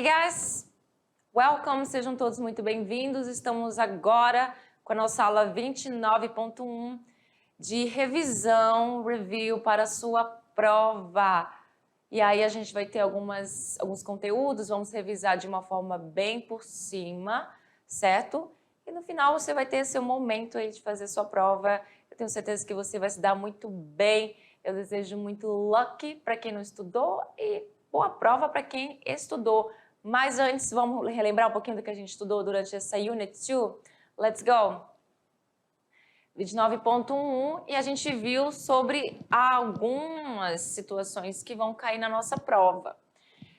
Hey guys, welcome, sejam todos muito bem-vindos. Estamos agora com a nossa aula 29.1 de revisão, review para a sua prova. E aí a gente vai ter alguns conteúdos, vamos revisar de uma forma bem por cima, certo? E no final você vai ter seu momento aí de fazer sua prova. Eu tenho certeza que você vai se dar muito bem. Eu desejo muito luck para quem não estudou e boa prova para quem estudou. Mas antes, vamos relembrar um pouquinho do que a gente estudou durante essa Unit 2? Let's go! 29.1 e a gente viu sobre algumas situações que vão cair na nossa prova.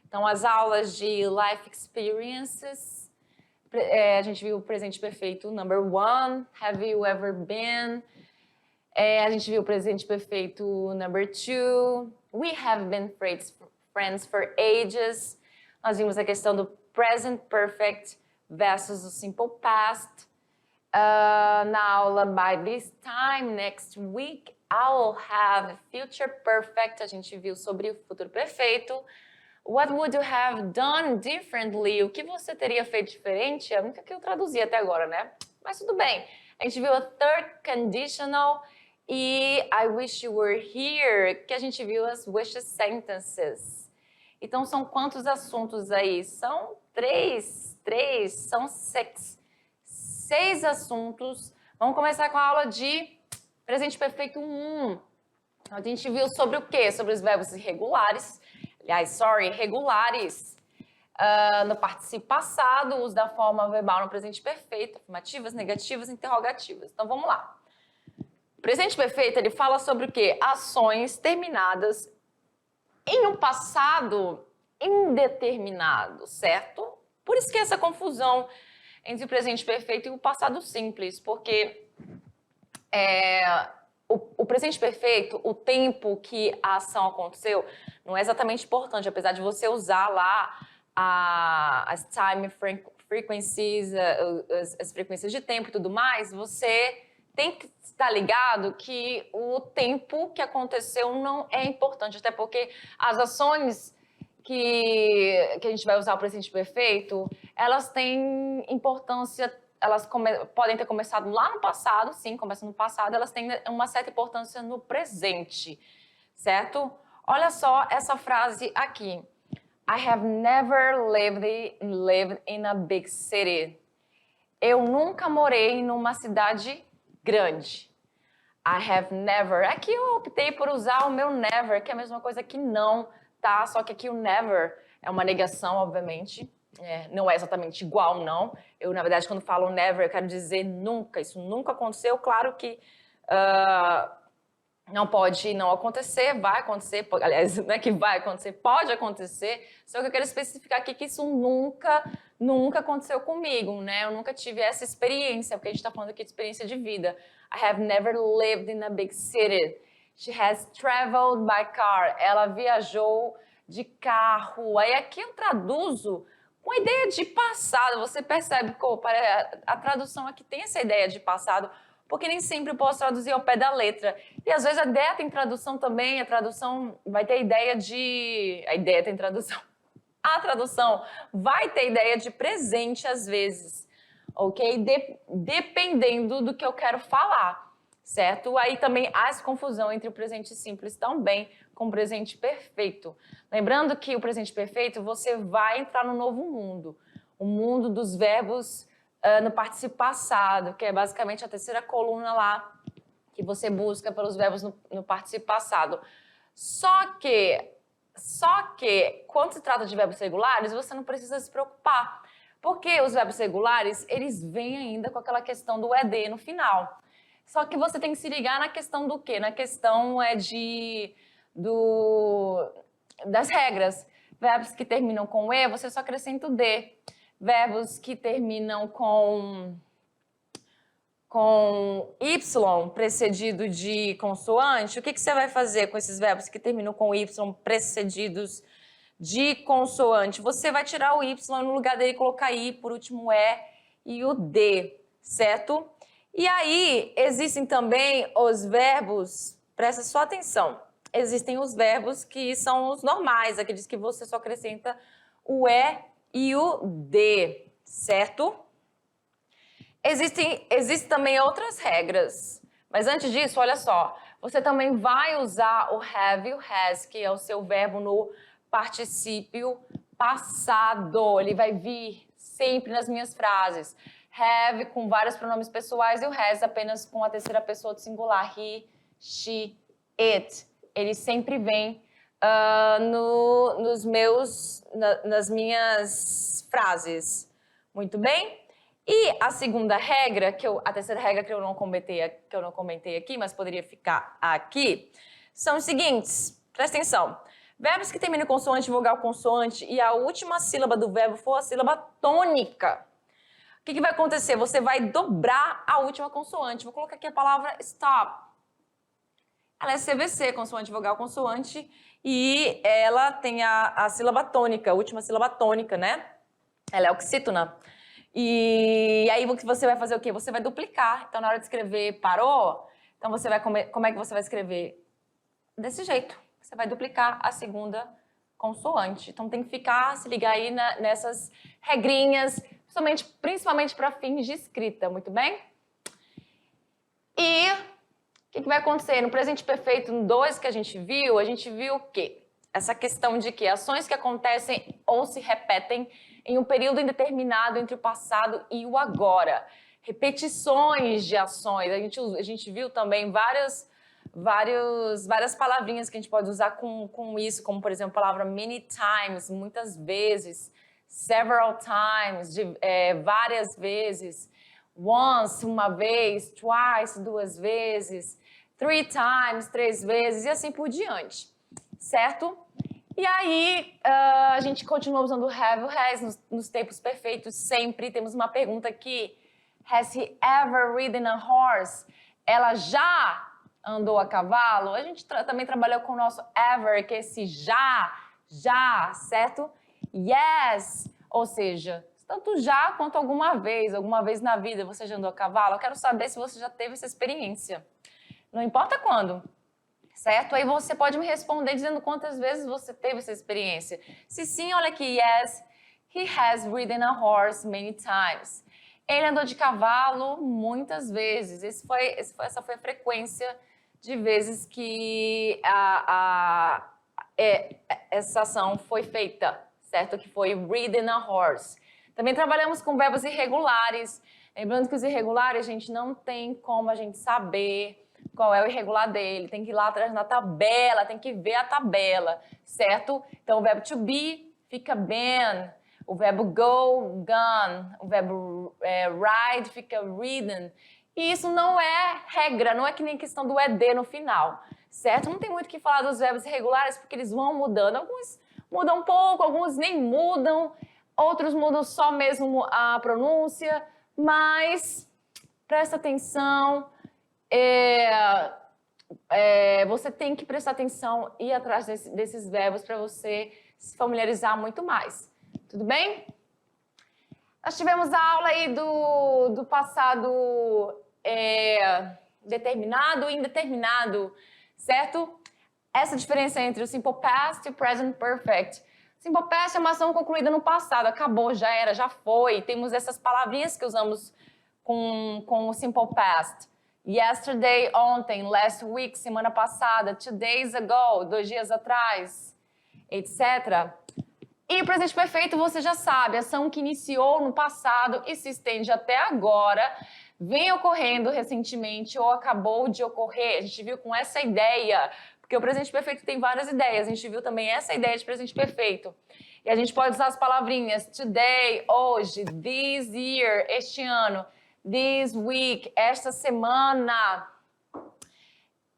Então, as aulas de Life Experiences, a gente viu o presente perfeito number 1, Have you ever been? A gente viu o presente perfeito number 2, We have been friends for ages. Nós vimos a questão do present perfect versus o simple past. Na aula by this time next week, I will have future perfect. A gente viu sobre o futuro perfeito. What would you have done differently? O que você teria feito diferente? É a única que eu traduzi até agora, né? Mas tudo bem. A gente viu a third conditional e I wish you were here, que a gente viu as wish sentences. Então, são quantos assuntos aí? São são seis assuntos. Vamos começar com a aula de presente perfeito 1. A gente viu sobre o quê? Sobre os verbos irregulares. Aliás, regulares. No participio passado, uso da forma verbal no presente perfeito, afirmativas, negativas, interrogativas. Então, vamos lá. O presente perfeito, ele fala sobre o quê? Ações terminadas em um passado indeterminado, certo? Por isso que essa confusão entre o presente perfeito e o passado simples, porque o presente perfeito, o tempo que a ação aconteceu, não é exatamente importante, apesar de você usar lá as time frequencies, as frequências de tempo e tudo mais, você tem que estar ligado que o tempo que aconteceu não é importante, até porque as ações que a gente vai usar o presente perfeito, elas têm importância, elas podem ter começado lá no passado, sim, começam no passado, elas têm uma certa importância no presente, certo? Olha só essa frase aqui. I have never lived in a big city. Eu nunca morei numa cidade grande. I have never. Aqui eu optei por usar o meu never, que é a mesma coisa que não, tá? Só que aqui o never é uma negação, obviamente. Não é exatamente igual, não. Eu, na verdade, quando falo never, eu quero dizer nunca. Isso nunca aconteceu. Claro que não pode não acontecer, vai acontecer. Aliás, não é que vai acontecer, pode acontecer. Só que eu quero especificar aqui que isso nunca aconteceu comigo, né? Eu nunca tive essa experiência, porque a gente está falando aqui de experiência de vida. I have never lived in a big city. She has traveled by car. Ela viajou de carro. Aí aqui eu traduzo com a ideia de passado. Você percebe que a tradução aqui tem essa ideia de passado, porque nem sempre eu posso traduzir ao pé da letra. E às vezes a ideia tem tradução também, a tradução vai ter ideia de... A ideia tem tradução. A tradução vai ter ideia de presente às vezes, ok? Dependendo do que eu quero falar, certo? Aí também há essa confusão entre o presente simples também com o presente perfeito. Lembrando que o presente perfeito, você vai entrar no novo mundo, o mundo dos verbos no participio passado, que é basicamente a terceira coluna lá que você busca pelos verbos no participio passado. Só que quando se trata de verbos regulares, você não precisa se preocupar, porque os verbos regulares, eles vêm ainda com aquela questão do ED no final. Só que você tem que se ligar na questão do quê? Na questão das regras. Verbos que terminam com E, você só acrescenta o D. Verbos que terminam com Y precedido de consoante, o que você vai fazer com esses verbos que terminam com Y precedidos de consoante? Você vai tirar o Y no lugar dele, colocar I, por último E e o D, certo? E aí, existem também os verbos, presta sua atenção, existem os verbos que são os normais, aqueles que você só acrescenta o E e o D, certo? Existem também outras regras, mas antes disso, olha só, você também vai usar o have e o has, que é o seu verbo no particípio passado. Ele vai vir sempre nas minhas frases. Have com vários pronomes pessoais e o has apenas com a terceira pessoa do singular. He, she, it. Ele sempre vem nas minhas frases. Muito bem? E a segunda regra, a terceira regra que eu não comentei aqui, mas poderia ficar aqui, são os seguintes. Presta atenção. Verbos que terminam em consoante, vogal, consoante e a última sílaba do verbo for a sílaba tônica. O que vai acontecer? Você vai dobrar a última consoante. Vou colocar aqui a palavra stop. Ela é CVC, consoante, vogal, consoante, e ela tem a sílaba tônica, a última sílaba tônica, né? Ela é oxítona. E aí você vai fazer o quê? Você vai duplicar. Então, na hora de escrever parou, então você vai como é que você vai escrever? Desse jeito. Você vai duplicar a segunda consoante. Então, tem que se ligar aí nessas regrinhas, principalmente para fins de escrita, muito bem? E o que vai acontecer? No presente perfeito, no 2 que a gente viu o quê? Essa questão de que ações que acontecem ou se repetem em um período indeterminado entre o passado e o agora. Repetições de ações. A gente viu também várias palavrinhas que a gente pode usar com isso, como, por exemplo, a palavra many times, muitas vezes, several times, várias vezes, once, uma vez, twice, 2 vezes, 3 times, 3 vezes, e assim por diante, certo? E aí, a gente continua usando o have, o has nos tempos perfeitos sempre. Temos uma pergunta aqui. Has he ever ridden a horse? Ela já andou a cavalo? A gente também trabalhou com o nosso ever, que é esse já, certo? Yes, ou seja, tanto já quanto alguma vez na vida você já andou a cavalo. Eu quero saber se você já teve essa experiência. Não importa quando. Certo? Aí você pode me responder dizendo quantas vezes você teve essa experiência. Se sim, olha aqui. Yes, he has ridden a horse many times. Ele andou de cavalo muitas vezes. Essa foi a frequência de vezes que essa ação foi feita, certo? Que foi ridden a horse. Também trabalhamos com verbos irregulares. Lembrando que os irregulares, a gente não tem como a gente saber qual é o irregular dele, tem que ir lá atrás na tabela, tem que ver a tabela, certo? Então, o verbo to be fica been, o verbo go, gone, o verbo ride fica ridden. E isso não é regra, não é que nem questão do ED no final, certo? Não tem muito o que falar dos verbos irregulares, porque eles vão mudando. Alguns mudam um pouco, alguns nem mudam, outros mudam só mesmo a pronúncia, mas presta atenção. Você tem que prestar atenção e ir atrás desses verbos para você se familiarizar muito mais. Tudo bem? Nós tivemos a aula aí do passado determinado e indeterminado, certo? Essa diferença entre o simple past e o present perfect. Simple past é uma ação concluída no passado, acabou, já era, já foi. Temos essas palavrinhas que usamos com o simple past. Yesterday, ontem, last week, semana passada, 2 days ago, 2 dias atrás, etc. E o presente perfeito você já sabe, ação que iniciou no passado e se estende até agora, vem ocorrendo recentemente ou acabou de ocorrer. A gente viu com essa ideia, porque o presente perfeito tem várias ideias, a gente viu também essa ideia de presente perfeito. E a gente pode usar as palavrinhas today, hoje, this year, este ano, this week, esta semana.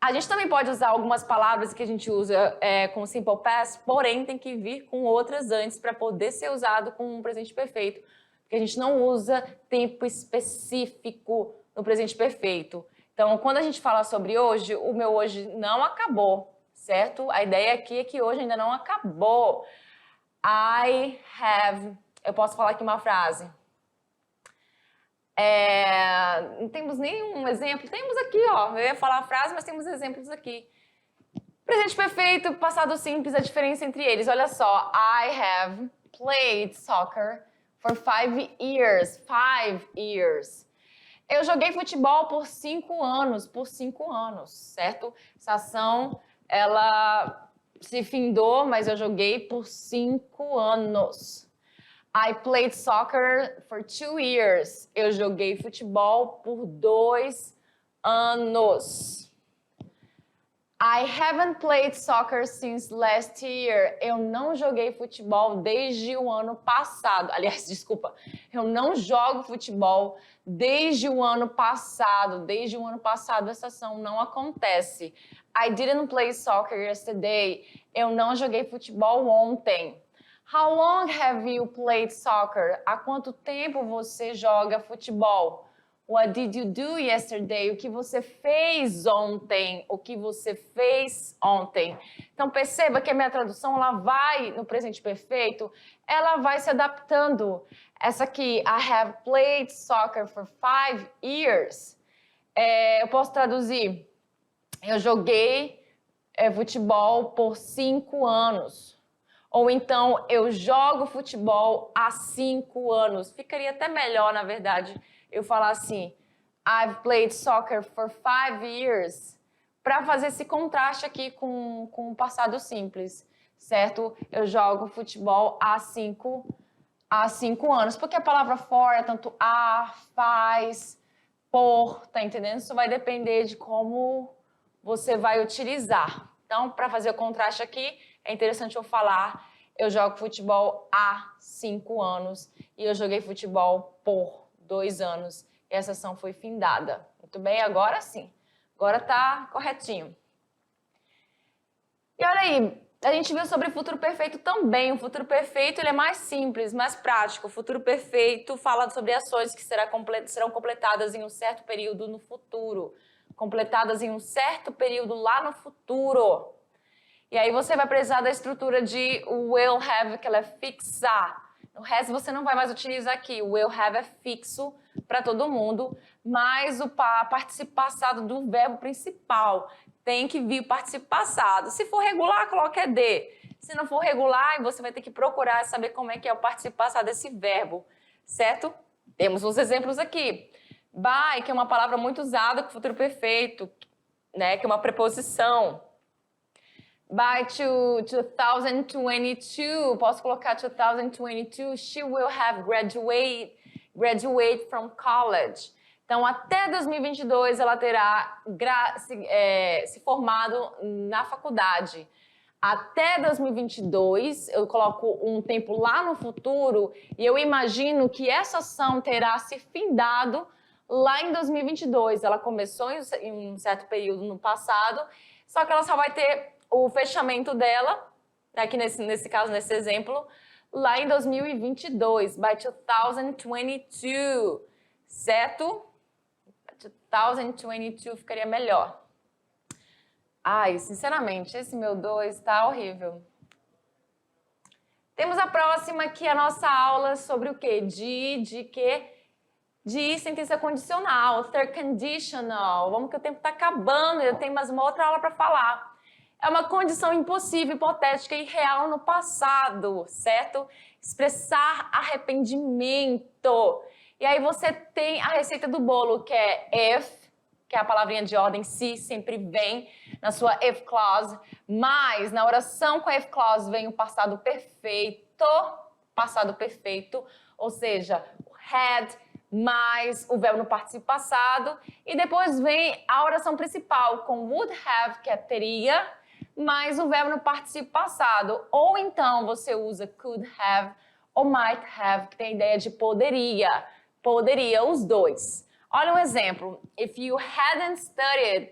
A gente também pode usar algumas palavras que a gente usa com simple past, porém tem que vir com outras antes para poder ser usado com um presente perfeito. Porque a gente não usa tempo específico no presente perfeito. Então, quando a gente fala sobre hoje, o meu hoje não acabou, certo? A ideia aqui é que hoje ainda não acabou. I have... Eu posso falar aqui uma frase. Não temos nenhum exemplo. Temos aqui, ó. Eu ia falar a frase, mas temos exemplos aqui. Presente perfeito, passado simples, a diferença entre eles. Olha só. I have played soccer for 5 years. 5 years. Eu joguei futebol por 5 anos. Por 5 anos, certo? Essa ação, ela se findou, mas eu joguei por 5 anos. I played soccer for 2 years. Eu joguei futebol por 2 anos. I haven't played soccer since last year. Eu não joguei futebol desde o ano passado. Aliás, desculpa. Eu não jogo futebol desde o ano passado. Desde o ano passado essa ação não acontece. I didn't play soccer yesterday. Eu não joguei futebol ontem. How long have you played soccer? Há quanto tempo você joga futebol? What did you do yesterday? O que você fez ontem? O que você fez ontem? Então perceba que a minha tradução, ela vai no presente perfeito, ela vai se adaptando. Essa aqui, I have played soccer for 5 years. Eu posso traduzir, eu joguei futebol por 5 anos. Ou então, eu jogo futebol há 5 anos. Ficaria até melhor, na verdade, eu falar assim, I've played soccer for 5 years, para fazer esse contraste aqui com o passado simples, certo? Eu jogo futebol há 5 anos, porque a palavra for é tanto a, faz, por, tá entendendo? Isso vai depender de como você vai utilizar. Então, para fazer o contraste aqui, é interessante eu falar, eu jogo futebol há 5 anos e eu joguei futebol por 2 anos. E essa ação foi findada. Muito bem, agora sim. Agora tá corretinho. E olha aí, a gente viu sobre o futuro perfeito também. O futuro perfeito ele é mais simples, mais prático. O futuro perfeito fala sobre ações que serão completadas em um certo período no futuro. Completadas em um certo período lá no futuro. E aí você vai precisar da estrutura de will have, que ela é fixa. O resto você não vai mais utilizar aqui. O will have é fixo para todo mundo, mas o participo passado do verbo principal tem que vir o participo passado. Se for regular, coloque ED. Se não for regular, você vai ter que procurar saber como é que é o participo passado desse verbo, certo? Temos os exemplos aqui. By, que é uma palavra muito usada com o futuro perfeito, né, que é uma preposição. By 2022, posso colocar 2022, she will have graduate from college. Então, até 2022, ela terá se formado na faculdade. Até 2022, eu coloco um tempo lá no futuro e eu imagino que essa ação terá se findado lá em 2022. Ela começou em um certo período no passado, só que ela só vai ter o fechamento dela, aqui nesse caso, nesse exemplo, lá em 2022, by 2022, certo? 2022 ficaria melhor. Ai, sinceramente, esse meu 2 tá horrível. Temos a próxima, que é a nossa aula sobre o quê? De sentença condicional, third conditional. Vamos que o tempo tá acabando, eu tenho mais uma outra aula para falar. É uma condição impossível, hipotética e real no passado, certo? Expressar arrependimento. E aí você tem a receita do bolo, que é if, que é a palavrinha de ordem se, sempre vem na sua if clause, mas na oração com a if clause vem o passado perfeito, ou seja, o had mais o verbo no participo passado, e depois vem a oração principal com would have, que é teria, mais o verbo no participo passado. Ou então você usa could have ou might have, que tem a ideia de poderia. Poderia, os dois. Olha um exemplo. If you hadn't studied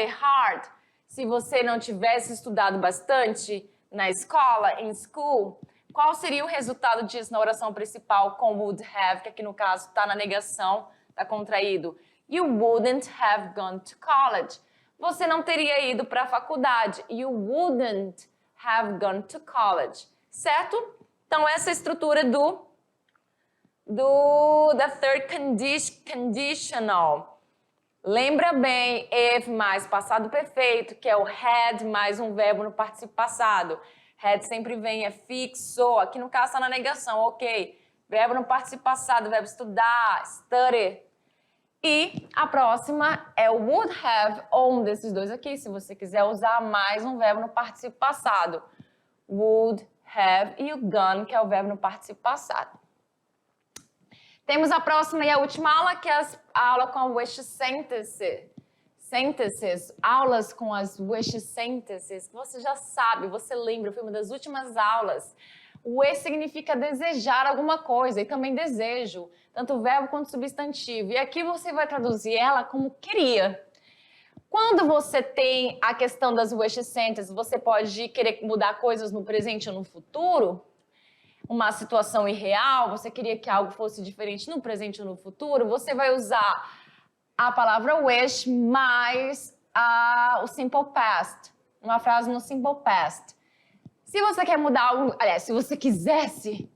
hard, se você não tivesse estudado bastante na escola, in school, qual seria o resultado disso na oração principal com would have, que aqui no caso está na negação, está contraído? You wouldn't have gone to college. Você não teria ido para a faculdade. You wouldn't have gone to college. Certo? Então, essa é a estrutura da third conditional. Lembra bem, if mais passado perfeito, que é o had mais um verbo no participo passado. Had sempre vem, é fixo. Aqui no caso está na negação, ok. Verbo no particípio passado, verbo estudar, study. E a próxima é o would have, ou um desses dois aqui, se você quiser usar mais um verbo no particípio passado. Would have e o gone, que é o verbo no particípio passado. Temos a próxima e a última aula, que é a aula com a wish sentences, aulas com as wish sentences, que você já sabe, você lembra, foi uma das últimas aulas. Wish significa desejar alguma coisa e também desejo, tanto o verbo quanto o substantivo. E aqui você vai traduzir ela como queria. Quando você tem a questão das wish sentences, você pode querer mudar coisas no presente ou no futuro, uma situação irreal, você queria que algo fosse diferente no presente ou no futuro, você vai usar a palavra wish mais o simple past, uma frase no simple past. Se você quer mudar algo, aliás, se você quisesse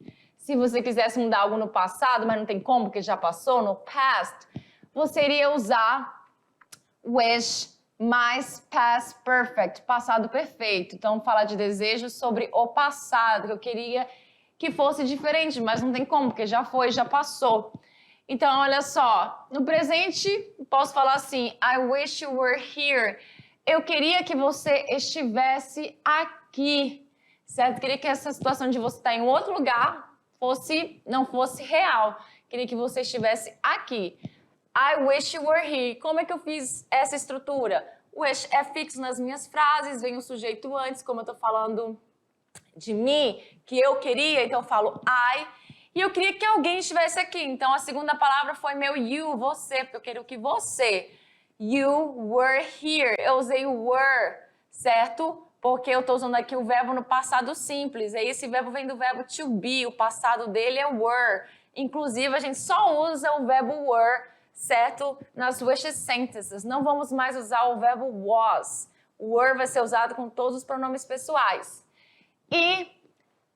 mudar algo no passado, mas não tem como, porque já passou, no past, você iria usar wish mais past perfect, passado perfeito. Então, fala de desejo sobre o passado, que eu queria que fosse diferente, mas não tem como, porque já foi, já passou. Então, olha só, no presente, posso falar assim, I wish you were here. Eu queria que você estivesse aqui, certo? Queria que essa situação de você estar em outro lugar não fosse real. Queria que você estivesse aqui. I wish you were here. Como é que eu fiz essa estrutura? Wish é fixo nas minhas frases, vem o sujeito antes, como eu estou falando de mim, que eu queria, então eu falo I. E eu queria que alguém estivesse aqui. Então, a segunda palavra foi meu you, você, porque eu quero que você. You were here. Eu usei o were, certo? Porque eu estou usando aqui o verbo no passado simples. E esse verbo vem do verbo to be. O passado dele é were. Inclusive, a gente só usa o verbo were, certo? Nas wish sentences. Não vamos mais usar o verbo was. O were vai ser usado com todos os pronomes pessoais. E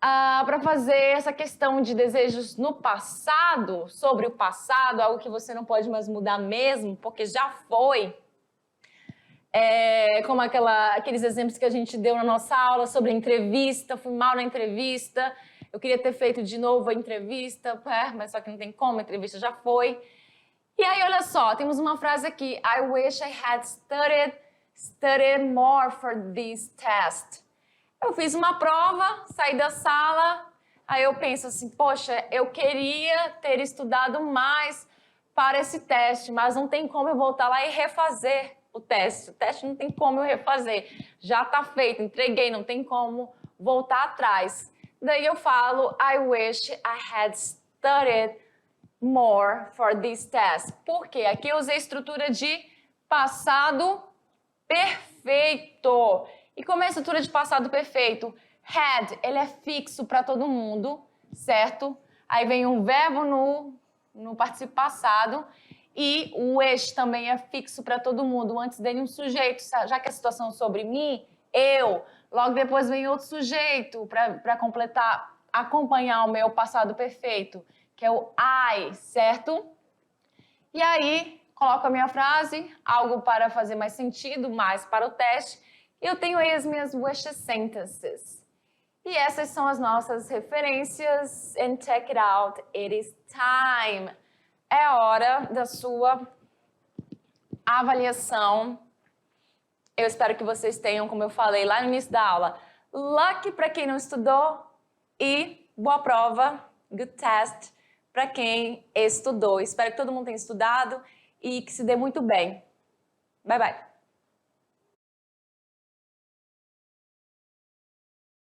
para fazer essa questão de desejos no passado, sobre o passado, algo que você não pode mais mudar mesmo, porque já foi, como aqueles exemplos que a gente deu na nossa aula sobre a entrevista, fui mal na entrevista, eu queria ter feito de novo a entrevista, mas só que não tem como, a entrevista já foi. E aí, olha só, temos uma frase aqui, I wish I had studied more for this test. Eu fiz uma prova, saí da sala, aí eu penso assim, poxa, eu queria ter estudado mais para esse teste, mas não tem como eu voltar lá e refazer o teste. O teste não tem como eu refazer. Já está feito, entreguei, não tem como voltar atrás. Daí eu falo, I wish I had studied more for this test. Por quê? Aqui eu usei a estrutura de passado perfeito. E como é a estrutura de passado perfeito? Had, ele é fixo para todo mundo, certo? Aí vem um verbo no particípio passado e o wish também é fixo para todo mundo. Antes dele um sujeito, já que a situação é sobre mim, eu. Logo depois vem outro sujeito para completar, acompanhar o meu passado perfeito, que é o I, certo? E aí, coloco a minha frase, algo para fazer mais sentido, mais para o teste. Eu tenho aí as minhas wish sentences. E essas são as nossas referências. And check it out, it is time. É hora da sua avaliação. Eu espero que vocês tenham, como eu falei lá no início da aula, luck para quem não estudou e boa prova, good test, para quem estudou. Espero que todo mundo tenha estudado e que se dê muito bem. Bye, bye.